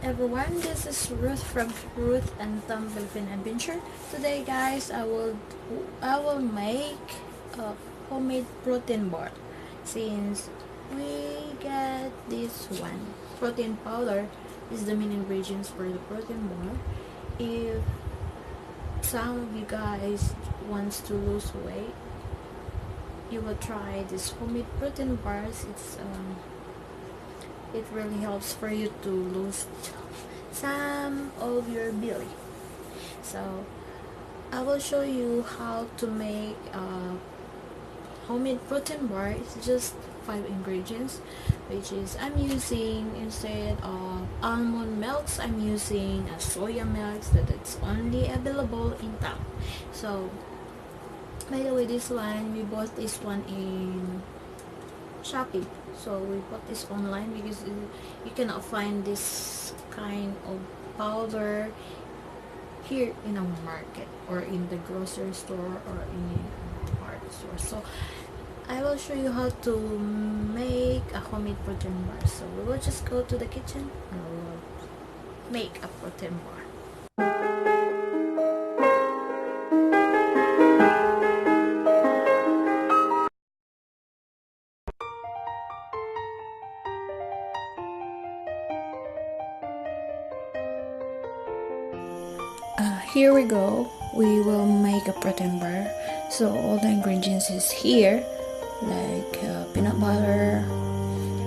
everyone, this is Ruth from Ruth and Tom Philippine Adventure. Today guys, I will make a homemade protein bar. Since we get this one, protein powder is the main ingredients for the protein bar. If some of you guys wants to lose weight, you will try this homemade protein bars. It really helps for you to lose some of your belly. So I will show you how to make a homemade protein bar. It's just 5 ingredients, which is I'm using, instead of almond milks, I'm using a soya milk that it's only available in town. So by the way, this one, we bought this one in Shopee. So we bought this online because you cannot find this kind of powder here in our market or in the grocery store or in a hardware store. So I will show you how to make a homemade protein bar. So we will just go to the kitchen and we will make a protein bar. Here we go. We will make a protein bar. So all the ingredients is here, like peanut butter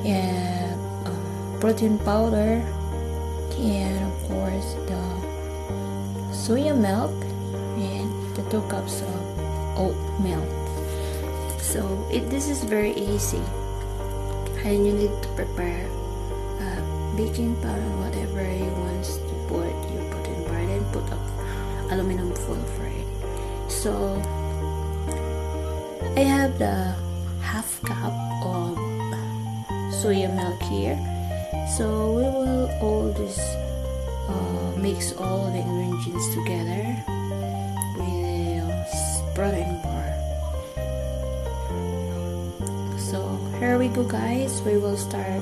and protein powder, and of course the soya milk and the 2 cups of oatmeal. So this is very easy, and you need to prepare baking powder, whatever you want to put your protein bar, then put up aluminum foil for it. So I have the half cup of soya milk here. So we will all this mix all the ingredients together with the protein bar. So here we go guys, we will start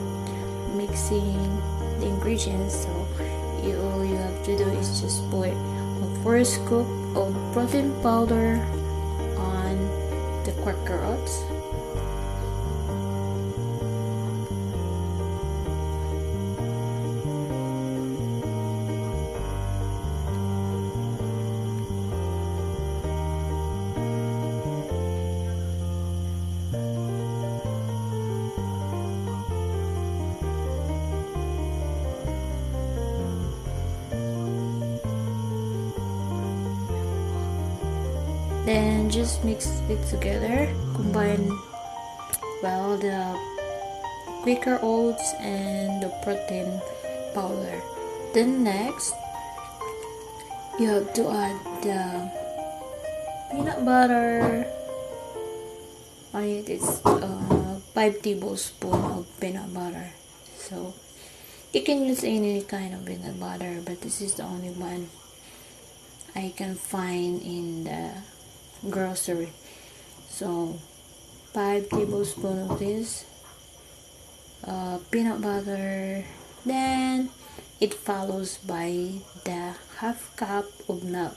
mixing the ingredients. So all you have to do is just put a 1 scoop of protein powder on the Quaker oats. Then just mix it together, combine well the Quaker oats and the protein powder. Then next, you have to add the peanut butter. On it is 5 tablespoons of peanut butter. So you can use any kind of peanut butter, but this is the only one I can find in the grocery. So 5 tablespoons of this peanut butter. Then it follows by the half cup of milk.